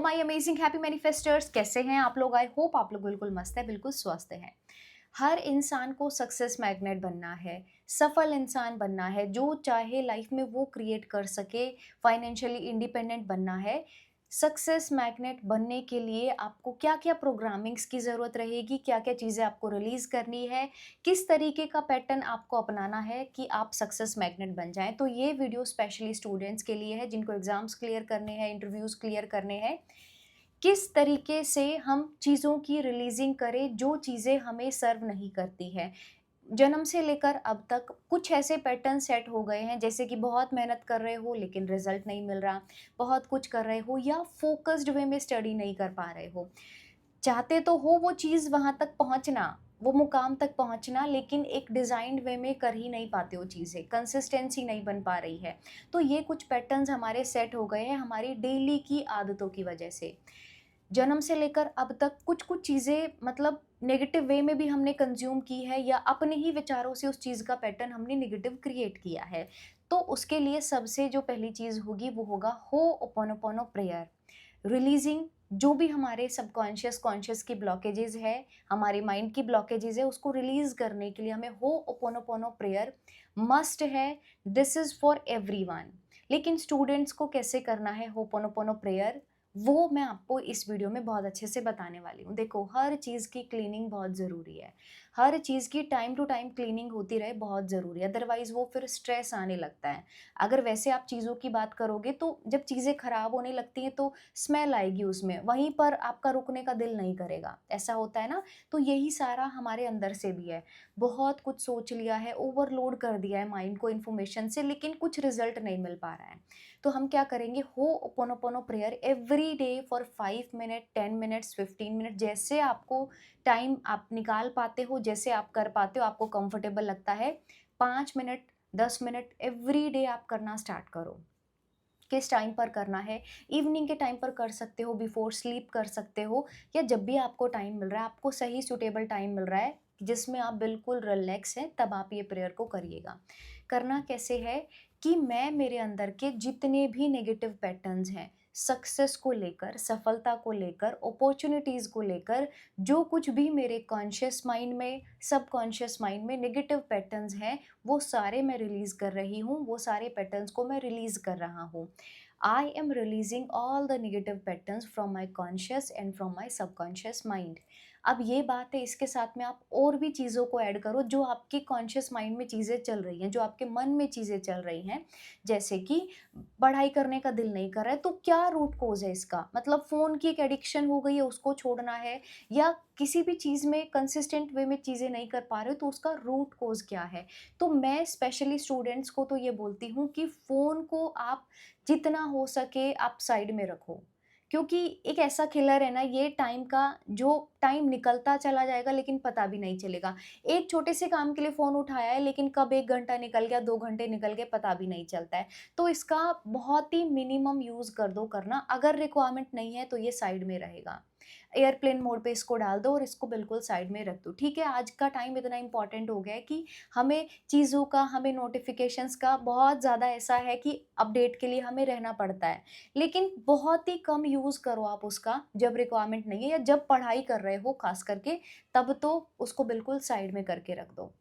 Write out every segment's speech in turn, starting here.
My amazing happy मैनिफेस्टर्स, कैसे हैं आप लोग? आई होप आप लोग बिल्कुल मस्त है, बिल्कुल स्वस्थ हैं। हर इंसान को सक्सेस मैग्नेट बनना है, सफल इंसान बनना है, जो चाहे लाइफ में वो क्रिएट कर सके, फाइनेंशियली इंडिपेंडेंट बनना है। सक्सेस मैग्नेट बनने के लिए आपको क्या-क्या प्रोग्रामिंग्स की ज़रूरत रहेगी, क्या-क्या चीज़ें आपको रिलीज़ करनी है, किस तरीके का पैटर्न आपको अपनाना है कि आप सक्सेस मैग्नेट बन जाएँ। तो ये वीडियो स्पेशली स्टूडेंट्स के लिए है जिनको एग्ज़ाम्स क्लियर करने हैं, इंटरव्यूज़ क्लियर करने हैं। किस तरीके से हम चीज़ों की रिलीज़िंग करें जो चीज़ें हमें सर्व नहीं करती हैं। जन्म से लेकर अब तक कुछ ऐसे पैटर्न सेट हो गए हैं जैसे कि बहुत मेहनत कर रहे हो लेकिन रिज़ल्ट नहीं मिल रहा, बहुत कुछ कर रहे हो या फ़ोकस्ड वे में स्टडी नहीं कर पा रहे हो। चाहते तो हो वो चीज़ वहाँ तक पहुँचना, वो मुकाम तक पहुँचना, लेकिन एक डिज़ाइन्ड वे में कर ही नहीं पाते हो चीज़ें, कंसिस्टेंसी नहीं बन पा रही है। तो ये कुछ पैटर्न्स हमारे सेट हो गए हैं हमारी डेली की आदतों की वजह से। जन्म से लेकर अब तक कुछ-कुछ चीज़ें मतलब नेगेटिव वे में भी हमने कंज़्यूम की है या अपने ही विचारों से उस चीज़ का पैटर्न हमने नेगेटिव क्रिएट किया है। तो उसके लिए सबसे जो पहली चीज़ होगी वो होगा हो'ओपोनोपोनो प्रेयर। रिलीज़िंग जो भी हमारे सबकॉन्शियस, कॉन्शियस की ब्लॉकेजेज़ है, हमारे माइंड की ब्लॉकेजेज़ है, उसको रिलीज़ करने के लिए हमें हो'ओपोनोपोनो प्रेयर मस्ट है। This is for everyone. लेकिन स्टूडेंट्स को कैसे करना है हो'ओपोनोपोनो प्रेयर, वो मैं आपको इस वीडियो में बहुत अच्छे से बताने वाली हूँ। देखो, हर चीज़ की क्लीनिंग बहुत ज़रूरी है। हर चीज़ की टाइम टू टाइम क्लीनिंग होती रहे बहुत ज़रूरी है, अदरवाइज़ वो फिर स्ट्रेस आने लगता है। अगर वैसे आप चीज़ों की बात करोगे तो जब चीज़ें खराब होने लगती हैं तो स्मेल आएगी उसमें, वहीं पर आपका रुकने का दिल नहीं करेगा, ऐसा होता है ना? तो यही सारा हमारे अंदर से भी है। बहुत कुछ सोच लिया है, ओवरलोड कर दिया है माइंड को इन्फॉर्मेशन से, लेकिन कुछ रिज़ल्ट नहीं मिल पा रहा है। तो हम क्या करेंगे, ho'oponopono prayer every day for 5 minute, 10 minutes, 15 minute, जैसे आपको टाइम आप निकाल पाते हो, जैसे आप कर पाते हो, आपको कंफर्टेबल लगता है। 5 मिनट, 10 मिनट एवरी डे आप करना स्टार्ट करो। किस टाइम पर करना है? इवनिंग के टाइम पर कर सकते हो, बिफोर स्लीप कर सकते हो, या जब भी आपको टाइम मिल रहा है, आपको सही सूटेबल टाइम मिल रहा है जिसमें आप बिल्कुल रिलैक्स हैं, तब आप ये प्रेयर को करिएगा। करना कैसे है कि मैं मेरे अंदर के जितने भी नेगेटिव पैटर्न्स हैं, सक्सेस को लेकर, सफलता को लेकर, अपॉर्च्युनिटीज़ को लेकर, जो कुछ भी मेरे कॉन्शियस माइंड में, सबकॉन्शियस माइंड में नेगेटिव पैटर्न्स हैं, वो सारे मैं रिलीज़ कर रही हूँ, वो सारे पैटर्न्स को मैं रिलीज़ कर रहा हूँ। I am releasing all the negative patterns from my conscious and from my subconscious mind. अब ये बात है, इसके साथ में आप और भी चीज़ों को ऐड करो जो आपके कॉन्शियस माइंड में चीज़ें चल रही हैं, जो आपके मन में चीज़ें चल रही हैं। जैसे कि पढ़ाई करने का दिल नहीं कर रहा है, तो क्या रूट कॉज़ है इसका? मतलब फ़ोन की एक एडिक्शन हो गई है, उसको छोड़ना है, या किसी भी चीज़ में कंसिस्टेंट वे में चीज़ें नहीं कर पा रहे हो, तो उसका रूट कॉज़ क्या है? तो मैं स्पेशली स्टूडेंट्स को तो ये बोलती हूँ कि फ़ोन को आप जितना हो सके आप साइड में रखो, क्योंकि एक ऐसा किलर है ना ये टाइम का, जो टाइम निकलता चला जाएगा लेकिन पता भी नहीं चलेगा। एक छोटे से काम के लिए फ़ोन उठाया है लेकिन कब 1 घंटा निकल गया, 2 घंटे निकल गए, पता भी नहीं चलता है। तो इसका बहुत ही मिनिमम यूज़ कर दो करना, अगर रिक्वायरमेंट नहीं है तो ये साइड में रहेगा। एयरप्लेन मोड पे इसको डाल दो और इसको बिल्कुल साइड में रख दो। ठीक है, आज का टाइम इतना इम्पोर्टेंट हो गया है कि हमें चीज़ों का, हमें नोटिफ़िकेशंस का बहुत ज़्यादा ऐसा है कि अपडेट के लिए हमें रहना पड़ता है। लेकिन बहुत ही कम यूज़ करो आप उसका, जब रिक्वायरमेंट नहीं है या जब पढ़ाई कर रहे हो ख़ास करके, तब तो उसको बिल्कुल साइड में करके रख दो।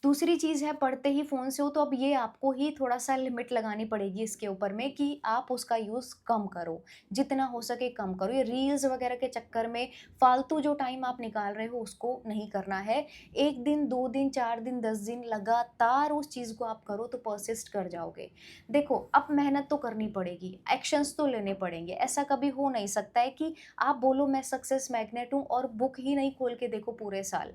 दूसरी चीज़ है, पढ़ते ही फ़ोन से हो तो अब ये आपको ही थोड़ा-सा लिमिट लगानी पड़ेगी इसके ऊपर में कि आप उसका यूज़ कम करो, जितना हो सके कम करो। ये रील्स वगैरह के चक्कर में फ़ालतू जो टाइम आप निकाल रहे हो उसको नहीं करना है। 1 दिन, 2 दिन, 4 दिन, 10 दिन लगातार उस चीज़ को आप करो तो पर्सिस्ट कर जाओगे। देखो, अब मेहनत तो करनी पड़ेगी, एक्शंस तो लेने पड़ेंगे। ऐसा कभी हो नहीं सकता है कि आप बोलो मैं सक्सेस मैग्नेट हूँ और बुक ही नहीं खोल के देखो पूरे साल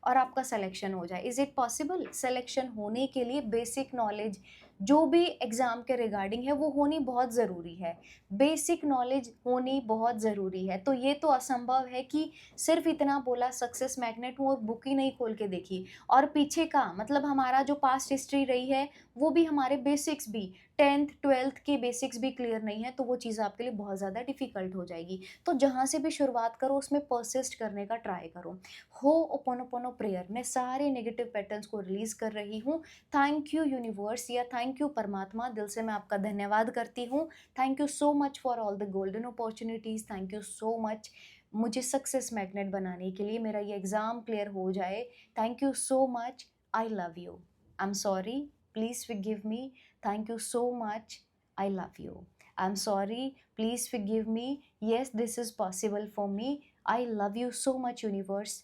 और आपका सिलेक्शन हो जाए। Is it possible? सिलेक्शन होने के लिए बेसिक नॉलेज जो भी एग्ज़ाम के रिगार्डिंग है वो होनी बहुत ज़रूरी है। बेसिक नॉलेज होनी बहुत ज़रूरी है। तो ये तो असंभव है कि सिर्फ़ इतना बोला सक्सेस मैग्नेट हूँ और बुक ही नहीं खोल के देखी, और पीछे का मतलब हमारा जो पास्ट हिस्ट्री रही है वो भी हमारे बेसिक्स भी 10th 12th के बेसिक्स भी क्लियर नहीं है, तो वो चीज़ आपके लिए बहुत ज़्यादा डिफ़िकल्ट हो जाएगी। तो जहाँ से भी शुरुआत करो उसमें परसिस्ट करने का ट्राई करो। होओपोनोपोनो प्रेयर मैं सारे नेगेटिव पैटर्न्स को रिलीज़ कर रही हूँ। थैंक यू यूनिवर्स या थैंक यू परमात्मा, दिल से मैं आपका धन्यवाद करती हूँ। Thank you so much for all the golden opportunities, thank you so much मुझे सक्सेस मैग्नेट बनाने के लिए, मेरा ये एग्ज़ाम क्लियर हो जाए। Thank you so much, I love you, I am sorry, please forgive me, thank you so much, I love you, I am sorry, please forgive me, yes this is possible for me, I love you so much universe,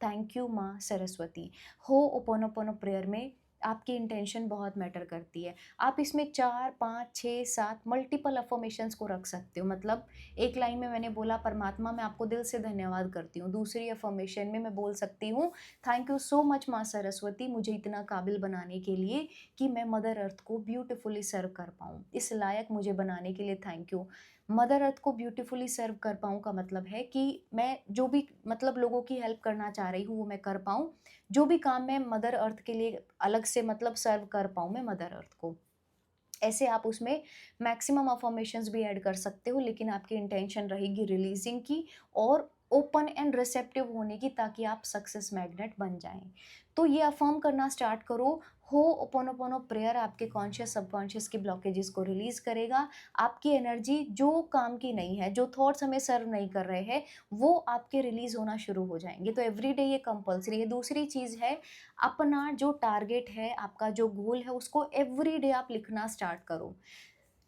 thank you माँ Saraswati. होओपोनोपोनो prayer में आपकी intention बहुत matter करती है। आप इसमें 4, 5, 6, 7 multiple affirmations को रख सकते हो। मतलब एक लाइन में मैंने बोला परमात्मा मैं आपको दिल से धन्यवाद करती हूँ। दूसरी अफ़र्मेशन में मैं बोल सकती हूँ थैंक यू सो मच माँ सरस्वती मुझे इतना काबिल बनाने के लिए कि मैं मदर अर्थ को ब्यूटीफुली सर्व कर पाऊँ। इस लायक मुझे बनाने के लिए थैंक यू। मदर अर्थ को ब्यूटीफुली सर्व कर पाऊँ का मतलब है कि मैं जो भी मतलब लोगों की हेल्प करना चाह रही हूँ वो मैं कर पाऊँ। जो भी काम मैं मदर अर्थ के लिए अलग से मतलब सर्व कर पाऊँ मैं मदर अर्थ को। ऐसे आप उसमें मैक्सिमम अफ़र्मेशंस भी ऐड कर सकते हो, लेकिन आपकी इंटेंशन रहेगी रिलीज़िंग की और ओपन एंड रिसेप्टिव होने की, ताकि आप सक्सेस मैग्नेट बन जाएँ। तो ये अफ़र्म करना स्टार्ट करो। होओपोनोपोनो प्रेयर आपके कॉन्शियस सबकॉन्शियस की ब्लॉकेजेस को रिलीज़ करेगा। आपकी एनर्जी जो काम की नहीं है, जो थॉट्स हमें सर्व नहीं कर रहे हैं, वो आपके रिलीज़ होना शुरू हो जाएँगे। तो एवरीडे ये कंपल्सरी है। दूसरी चीज़ है, अपना जो टारगेट है, आपका जो गोल है, उसको एवरीडे आप लिखना स्टार्ट करो।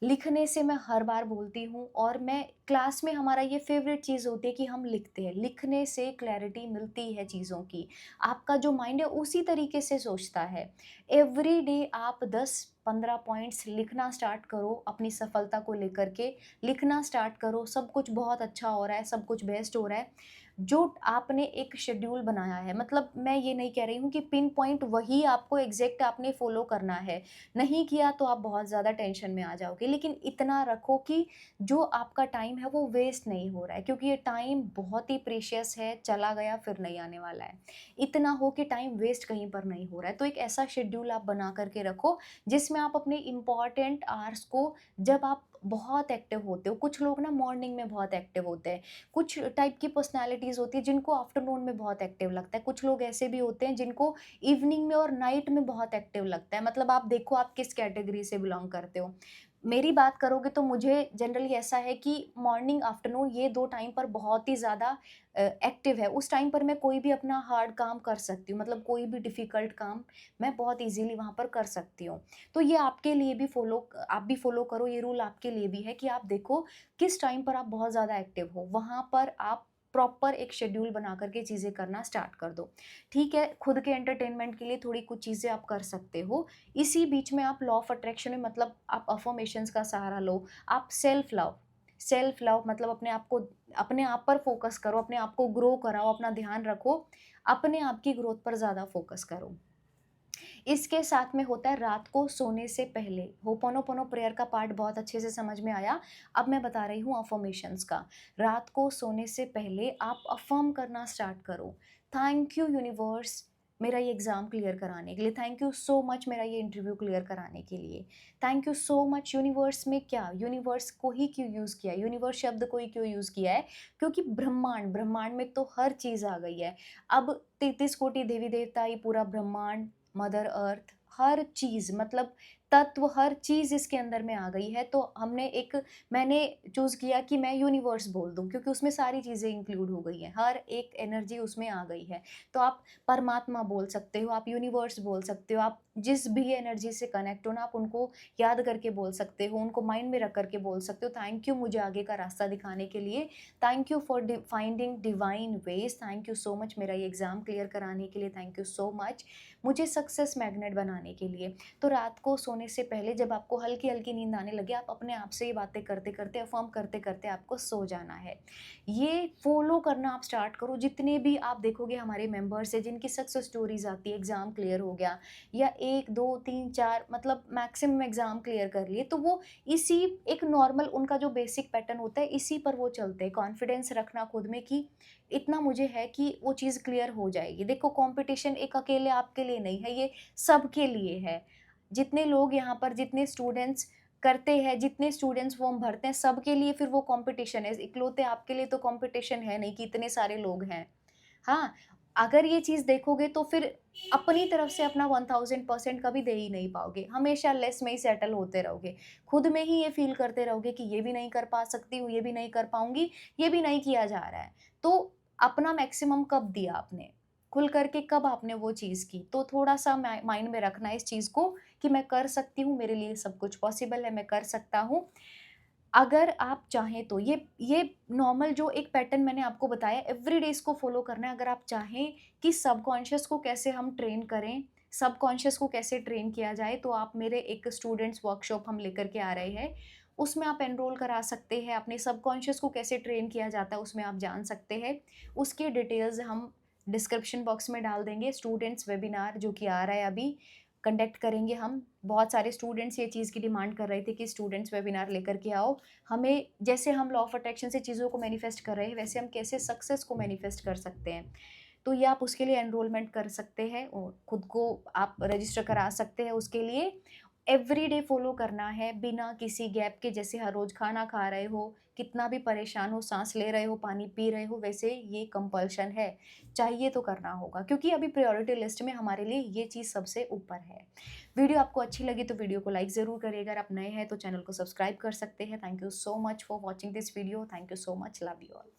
लिखने से मैं हर बार बोलती हूँ और मैं क्लास में हमारा ये फ़ेवरेट चीज़ होती है कि हम लिखते हैं। लिखने से क्लैरिटी मिलती है चीज़ों की। आपका जो माइंड है उसी तरीके से सोचता है। एवरीडे आप 10-15 पॉइंट्स लिखना स्टार्ट करो अपनी सफलता को लेकर के। लिखना स्टार्ट करो, सब कुछ बहुत अच्छा हो रहा है, सब कुछ बेस्ट हो रहा है। जो आपने एक शेड्यूल बनाया है, मतलब मैं ये नहीं कह रही हूँ कि पिन पॉइंट वही आपको एग्ज़ैक्ट आपने फ़ॉलो करना है। नहीं किया तो आप बहुत ज़्यादा टेंशन में आ जाओगे, लेकिन इतना रखो कि जो आपका टाइम है वो वेस्ट नहीं हो रहा है, क्योंकि ये टाइम बहुत ही प्रेशियस है, चला गया फिर नहीं आने वाला है। इतना हो कि टाइम वेस्ट कहीं पर नहीं हो रहा है। तो एक ऐसा शेड्यूल आप बना कर के रखो जिसमें आप अपने इम्पॉर्टेंट आवर्स को, जब आप बहुत एक्टिव होते हो, कुछ लोग ना मॉर्निंग में बहुत एक्टिव होते हैं, कुछ टाइप की पर्सनैलिटीज़ होती है जिनको आफ्टरनून में बहुत एक्टिव लगता है, कुछ लोग ऐसे भी होते हैं जिनको इवनिंग में और नाइट में बहुत एक्टिव लगता है। मतलब आप देखो आप किस कैटेगरी से बिलॉन्ग करते हो। मेरी बात करोगे तो मुझे जनरली ऐसा है कि मॉर्निंग, आफ्टरनून ये 2 टाइम पर बहुत ही ज़्यादा एक्टिव है। उस टाइम पर मैं कोई भी अपना हार्ड काम कर सकती हूँ, मतलब कोई भी डिफ़िकल्ट काम मैं बहुत ईज़िली वहाँ पर कर सकती हूँ। तो ये आपके लिए भी आप भी फ़ॉलो करो, ये रूल आपके लिए भी है कि आप देखो किस टाइम पर आप बहुत ज़्यादा एक्टिव हो, वहाँ पर आप प्रॉपर एक शेड्यूल बना कर के चीज़ें करना स्टार्ट कर दो। ठीक है, खुद के एंटरटेनमेंट के लिए थोड़ी कुछ चीज़ें आप कर सकते हो। इसी बीच में आप लॉ ऑफ अट्रैक्शन में, मतलब आप अफ़र्मेशंस का सहारा लो। आप सेल्फ लव मतलब अपने आप पर फ़ोकस करो, अपने आप को ग्रो कराओ, अपना ध्यान रखो, अपने आप की ग्रोथ पर ज़्यादा फ़ोकस करो। इसके साथ में होता है रात को सोने से पहले, होपोनोपोनो प्रेयर का पार्ट बहुत अच्छे से समझ में आया। अब मैं बता रही हूँ अफ़र्मेशंस का। रात को सोने से पहले आप अफ़र्म करना स्टार्ट करो। थैंक यू यूनिवर्स मेरा ये एग्ज़ाम क्लियर कराने के लिए। थैंक यू सो मच मेरा ये इंटरव्यू क्लियर कराने के लिए। Thank you so much universe में क्या, यूनिवर्स को ही क्यों यूज़ किया है? यूनिवर्स शब्द को ही क्यों यूज़ किया है? क्योंकि ब्रह्मांड में तो हर चीज़ आ गई है। अब 33 कोटि देवी-देवता, ये पूरा ब्रह्मांड, मदर अर्थ, हर चीज़, मतलब तत्व, हर चीज़ इसके अंदर में आ गई है। तो मैंने चूज़ किया कि मैं यूनिवर्स बोल दूँ, क्योंकि उसमें सारी चीज़ें इंक्लूड हो गई हैं, हर एक एनर्जी उसमें आ गई है। तो आप परमात्मा बोल सकते हो, आप यूनिवर्स बोल सकते हो, आप जिस भी एनर्जी से कनेक्ट हो ना, आप उनको याद करके बोल सकते हो, उनको माइंड में रख कर के बोल सकते हो, थैंक यू मुझे आगे का रास्ता दिखाने के लिए, thank you for finding Divine Ways, thank you so much मेरा ये एग्ज़ाम क्लियर कराने के लिए, थैंक यू सो मच मुझे सक्सेस मैग्नेट बनाने के लिए। तो रात को सोने से पहले जब आपको हल्की-हल्की नींद आने लगे, आप अपने आप से ये बातें करते-करते, अफ़र्म करते-करते आपको सो जाना है। ये फ़ॉलो करना आप स्टार्ट करो। जितने भी आप देखोगे हमारे मेंबर्स हैं जिनकी सक्सेस स्टोरीज़ आती है, एग्ज़ाम क्लियर हो गया या 1, 2, 3, 4 मतलब मैक्सिमम एग्ज़ाम क्लियर कर लिए, तो वो इसी एक नॉर्मल उनका जो बेसिक पैटर्न होता है, इसी पर वो चलते हैं। कॉन्फिडेंस रखना खुद में कि इतना मुझे है कि वो चीज़ क्लियर हो जाएगी। देखो कॉम्पिटिशन एक अकेले आपके लिए नहीं है, ये सबके लिए है। जितने लोग यहाँ पर जितने स्टूडेंट्स करते हैं, जितने स्टूडेंट्स फॉर्म भरते हैं, सबके लिए फिर वो कॉम्पिटिशन है। इकलौते आपके लिए तो कॉम्पिटिशन है नहीं कि इतने सारे लोग हैं। हाँ, अगर ये चीज़ देखोगे तो फिर अपनी तरफ से अपना 1000% कभी दे ही नहीं पाओगे। हमेशा लेस में ही सेटल होते रहोगे। खुद में ही ये फ़ील करते रहोगे कि ये भी नहीं कर पा सकती हूँ, ये भी नहीं कर पाऊँगी, ये भी नहीं किया जा रहा है। तो अपना मैक्सिमम कब दिया आपने? खुल कर के कब आपने वो चीज़ की? तो थोड़ा-सा माइंड में रखना इस चीज़ को कि मैं कर सकती हूँ, मेरे लिए सब कुछ पॉसिबल है, मैं कर सकता हूँ। अगर आप चाहें तो ये नॉर्मल जो एक पैटर्न मैंने आपको बताया एवरीडे इसको फ़ॉलो करना है। अगर आप चाहें कि सबकॉन्शियस को कैसे हम ट्रेन करें, सबकॉन्शियस को कैसे ट्रेन किया जाए, तो आप मेरे एक स्टूडेंट्स वर्कशॉप हम लेकर के आ रहे हैं। उसमें आप एनरोल करा सकते हैं, अपने सबकॉन्शियस को कैसे ट्रेन किया जाता है उसमें आप जान सकते हैं। उसकी डिटेल्स हम डिस्क्रिप्शन बॉक्स में डाल देंगे। स्टूडेंट्स वेबिनार जो कि आ रहा है अभी, कंडक्ट करेंगे हम। बहुत सारे स्टूडेंट्स ये चीज़ की डिमांड कर रहे थे कि स्टूडेंट्स वेबिनार लेकर के आओ। हमें जैसे हम लॉ ऑफ अट्रैक्शन से चीज़ों को मैनिफेस्ट कर रहे हैं, वैसे हम कैसे सक्सेस को मैनिफेस्ट कर सकते हैं। तो ये आप उसके लिए एनरोलमेंट कर सकते हैं और खुद को आप रजिस्टर करा सकते हैं उसके लिए। एवरीडे फॉलो करना है बिना किसी गैप के, जैसे हर रोज़ खाना खा रहे हो, कितना भी परेशान हो, साँस ले रहे हो, पानी पी रहे हो, वैसे ये कंपल्शन है। चाहिए तो करना होगा क्योंकि अभी प्रायोरिटी लिस्ट में हमारे लिए ये चीज़ सबसे ऊपर है। वीडियो आपको अच्छी लगी तो वीडियो को लाइक ज़रूर करिएगा। अगर आप नए हैं तो चैनल को सब्सक्राइब कर सकते हैं। Thank you so much for watching this video. Thank you so much. Love you all.